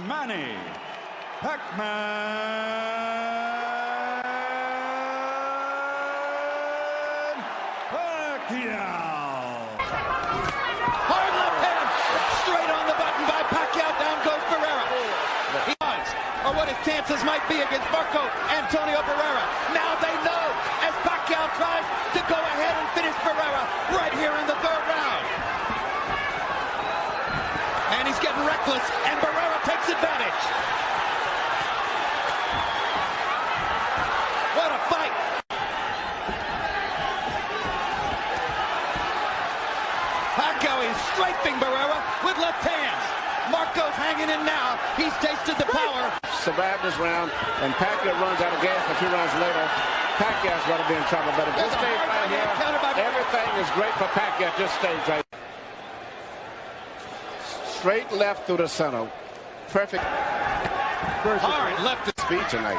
Manny Pacquiao. Hard left hand, straight on the button by Pacquiao. Down goes Barrera. He does, or what his chances might be against Marco Antonio Barrera. Now they know as Pacquiao tries to go ahead and finish Barrera right here in the third round. And he's getting reckless, and Barrera takes advantage. What a fight! Pacquiao is strafing Barrera with left hands. Marco's hanging in now. He's tasted the power. Survived this round, and Pacquiao runs out of gas a few rounds later. Pacquiao's going to be in trouble, but if this stays right here, everything is great for Pacquiao at this stage right here. Straight left through the center. Perfect. Hard left to speed tonight.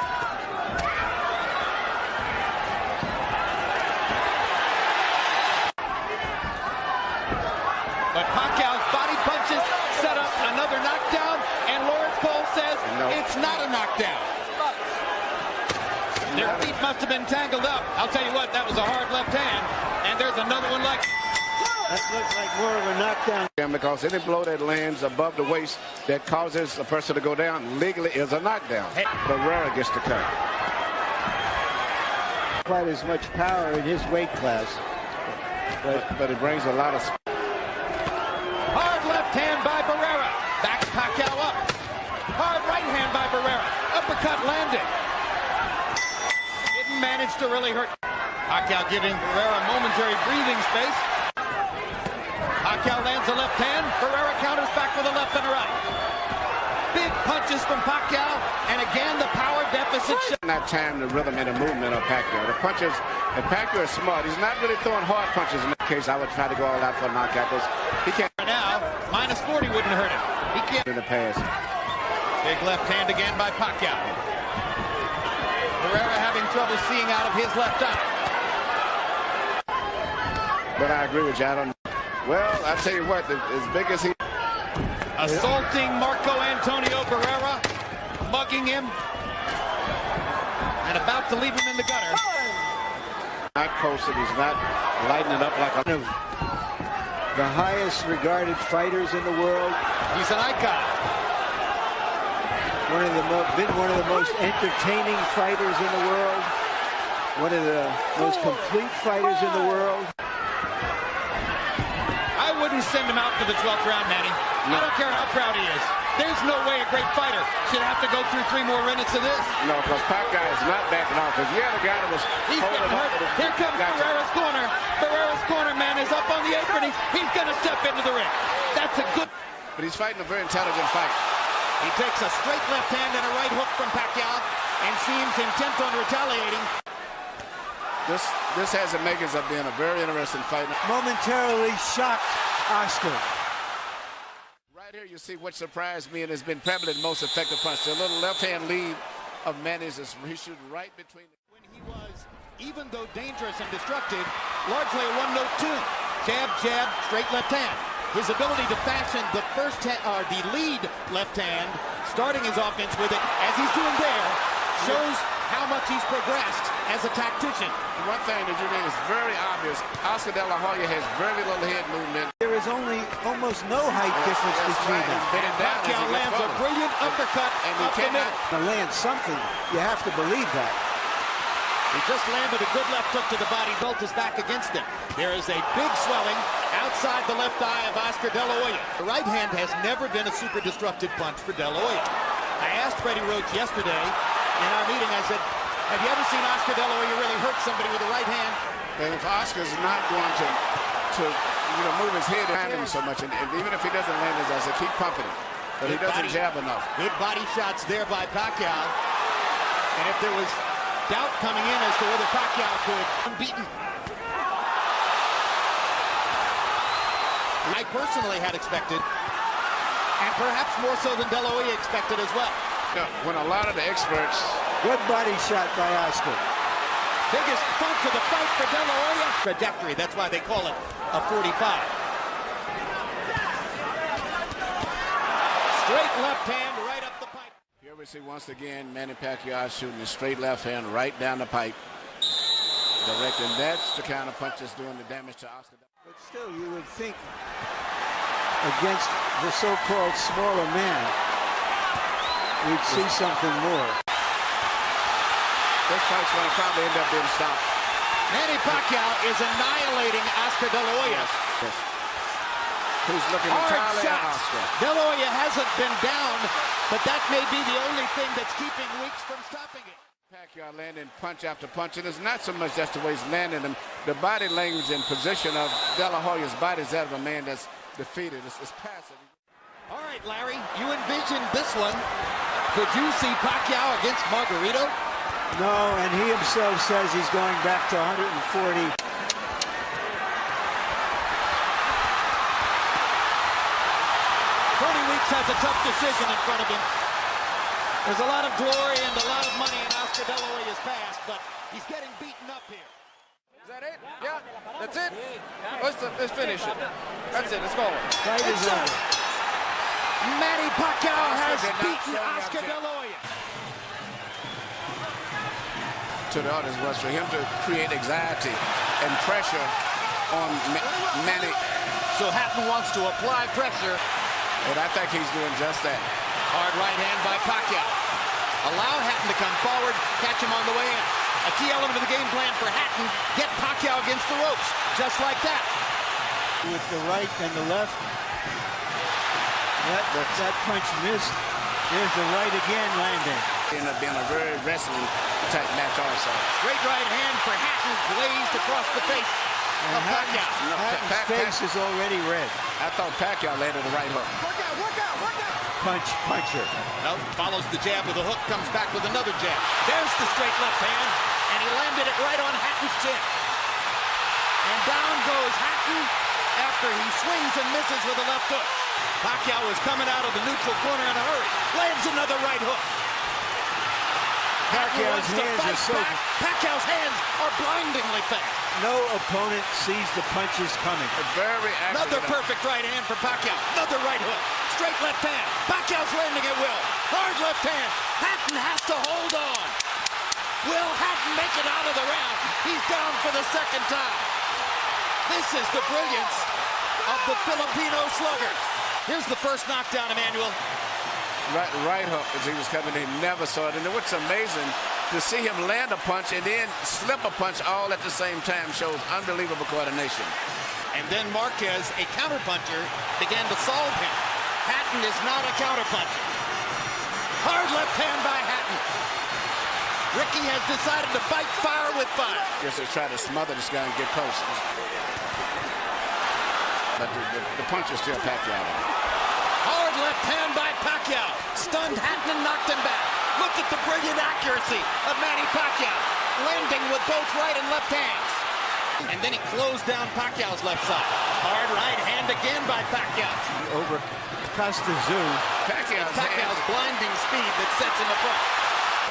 But Pacquiao's body punches set up another knockdown, and Lawrence Cole says it's not a knockdown. Their feet must have been tangled up. I'll tell you what, that was a hard left hand, and there's another one like... That looks like more of a knockdown. Because any blow that lands above the waist that causes a person to go down legally is a knockdown. Hey. Barrera gets the cut. Quite as much power in his weight class. But it brings a lot of... Hard left hand by Barrera. Backs Pacquiao up. Hard right hand by Barrera. Uppercut landed. Didn't manage to really hurt. Pacquiao giving Barrera momentary breathing space. Pacquiao lands a left hand. Barrera counters back with a left and a right. Big punches from Pacquiao, and again the power deficit. Not time the rhythm and the movement of Pacquiao. The punches, and Pacquiao is smart. He's not really throwing hard punches in that case. I would try to go all out for a knockout because he can't. Now, minus 40 wouldn't hurt him. He can't. In the past. Big left hand again by Pacquiao. Barrera having trouble seeing out of his left eye. But I agree with you. I don't. Well, I tell you what, as big as he... Assaulting Marco Antonio Barrera, mugging him, and about to leave him in the gutter. Not posted, he's not lighting it up like a... The highest regarded fighters in the world. He's an icon. Been one of the most entertaining fighters in the world. One of the most complete fighters in the world. I wouldn't send him out for the 12th round, Manny. I don't care how proud he is. There's no way a great fighter should have to go through 3 more minutes of this. No, because Pacquiao is not backing off. Because you had a guy that was... He's getting hurt. Here comes Barrera's corner. Barrera's corner man is up on the apron. He's going to step into the ring. That's a good... But he's fighting a very intelligent fight. He takes a straight left hand and a right hook from Pacquiao and seems intent on retaliating. This has the makings of being a very interesting fight. Momentarily shocked Oscar. Right here you see what surprised me and has been probably the most effective punch. The little left-hand lead of Manny's is he shoots right between the... When he was, even though dangerous and destructive, largely a one-note tune. Jab, jab, straight left hand. His ability to fashion the the lead left hand, starting his offense with it, as he's doing there, shows how much he's progressed as a tactician. One thing that you think is very obvious, Oscar De La Hoya has very little head movement. There is almost no height difference between them. Pacquiao lands a brilliant uppercut and he cannot land something. You have to believe that. He just landed a good left hook to the body. Belt is back against him. There is a big swelling outside the left eye of Oscar De La Hoya. The right hand has never been a super destructive punch for De La Hoya. I asked Freddie Roach yesterday in our meeting, I said, have you ever seen Oscar De La Hoya really hurt somebody with the right hand? And if Oscar's not going to move his head behind him so much, and even if he doesn't land, as I said, keep pumping him. But he doesn't jab enough. Good body shots there by Pacquiao. And if there was doubt coming in as to whether Pacquiao could unbeaten. I personally had expected, and perhaps more so than De La Hoya expected as well. Yeah, when a lot of the experts... Good body shot by Oscar. Biggest thump to the fight for De La Hoya. Trajectory, that's why they call it a 45. Straight left hand right up. we see once again Manny Pacquiao shooting a straight left hand right down the pipe. Direct, and that's the kind of punch that's doing the damage to Oscar. But still, you would think against the so-called smaller man, we'd see something more. This fight's going to probably end up being stopped. Manny Pacquiao is annihilating Oscar De La Hoya. Yes. Who's looking entirely at Oscar. De La Hoya hasn't been down, but that may be the only thing that's keeping Weeks from stopping it. Pacquiao landing punch after punch, and it's not so much just the way he's landing them. The body language and position of De La Hoya's body is that of a man that's defeated. It's passive. All right, Larry, you envisioned this one. Could you see Pacquiao against Margarito? No, and he himself says he's going back to 140. Tony Weeks has a tough decision in front of him. There's a lot of glory and a lot of money in Oscar De La Hoya's past, but he's getting beaten up here. Is that it? Yeah, that's it. Let's finish it. That's it. Let's go. Fight is over. Manny Pacquiao has beaten Oscar De La Hoya. To the audience was for him to create anxiety and pressure on Manny. So Hatton wants to apply pressure. And I think he's doing just that. Hard right hand by Pacquiao. Allow Hatton to come forward, catch him on the way in. A key element of the game plan for Hatton, get Pacquiao against the ropes, just like that. With the right and the left. That punch missed. There's the right again landing. Ended up being a very wrestling type match also. Great right hand for Hatton, glazed across the face of Pacquiao. Hatton's face is already red. I thought Pacquiao landed the right hook. Puncher. Nope, follows the jab with a hook, comes back with another jab. There's the straight left hand, and he landed it right on Hatton's chin. And down goes Hatton after he swings and misses with a left hook. Pacquiao was coming out of the neutral corner in a hurry. Lands another right hook. Pacquiao's hands are so... Pacquiao's hands are blindingly fast. No opponent sees the punches coming. Very accurate. Another perfect right hand for Pacquiao. Another right hook. Straight left hand. Pacquiao's landing at will. Hard left hand. Hatton has to hold on. Will Hatton make it out of the round? He's down for the second time. This is the brilliance of the Filipino slugger. Here's the first knockdown, Emmanuel. Right hook as he was coming in, never saw it. And what's amazing, to see him land a punch and then slip a punch all at the same time shows unbelievable coordination. And then Marquez, a counterpuncher, began to solve him. Hatton is not a counterpuncher. Hard left hand by Hatton. Ricky has decided to fight fire with fire. Guess they're trying to smother this guy and get close. But the punch is still Pacquiao. Hard left hand by Pacquiao. Stunned Hatton and knocked him back. Look at the brilliant accuracy of Manny Pacquiao. Landing with both right and left hands. And then he closed down Pacquiao's left side. Hard right hand again by Pacquiao. Over Costa-Zoo. Pacquiao's blinding speed that sets him apart.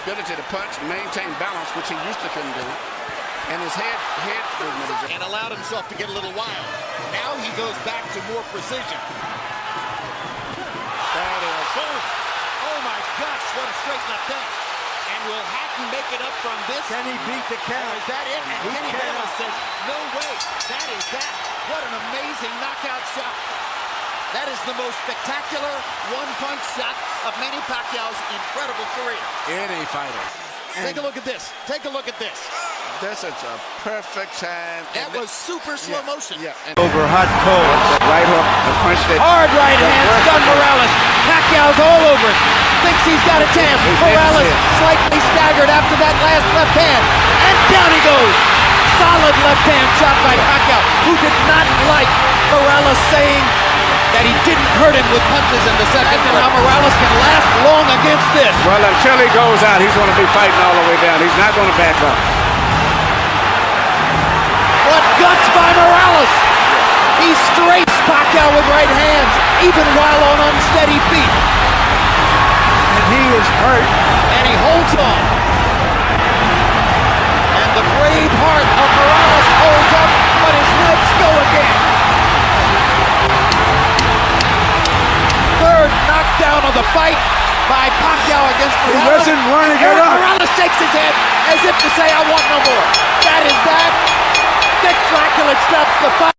Ability to punch, maintain balance, which he used to couldn't do. And his head movement. And allowed himself to get a little wild. Now he goes back to more precision. That is. Oh my gosh, what a straight left hand. And will Hatton make it up from this? Can he beat the count? Is that it? And Kenny Bella says, no way. That is that. What an amazing knockout shot. That is the most spectacular one-punch shot of Manny Pacquiao's incredible career. Any fighter. Take a look at this. Take a look at this. This is a perfect time. That was super slow motion. Yeah. Over hot cold. Right hook. The punch that hard right hand, stun Morales. Pacquiao's all over it. Thinks he's got a chance. Morales slightly staggered after that last left hand. And down he goes. Solid left hand shot by Pacquiao, who did not like Morales saying that he didn't hurt him with punches in the second. And how Morales can last long against this. Well, until he goes out, he's going to be fighting all the way down. He's not going to back up. What guts by Morales! He straights Pacquiao with right hands, even while on unsteady feet. And he is hurt. And he holds on. And the brave heart of Morales holds up, but his legs go again. Third knockdown of the fight. by Pacquiao against He Morales. doesn't want to get up. Morales shakes his head as if to say, I want no more. That is that. Dick Dracula stops the fight.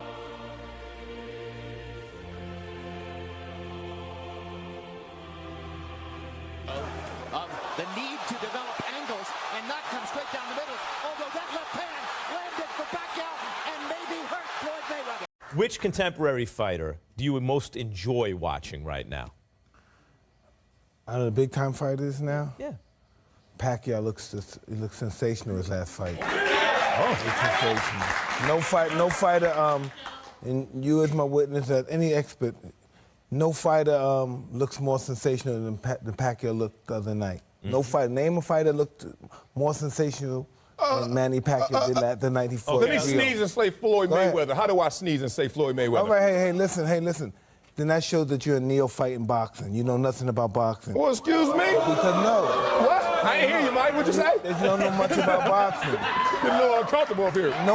The need to develop angles and not come straight down the middle. Although that left hand landed for Pacquiao and maybe hurt Floyd Mayweather. Which contemporary fighter do you most enjoy watching right now? Out of the big-time fighters now? Yeah. Pacquiao looks sensational his last fight. Oh, it's sensational. No fighter, and you as my witness, any expert, no fighter looks more sensational than Pacquiao looked the other night. No fighter, name a fighter looked more sensational than Manny Pacquiao did the night he fought. Let me sneeze and say Floyd Mayweather. How do I sneeze and say Floyd Mayweather? All right, hey, listen. Then that shows that you're a neophyte in boxing. You know nothing about boxing. Well, excuse me? Because no. What? I ain't hear you, Mike. What'd you say? You don't know much about boxing. It's a little uncomfortable up here. No.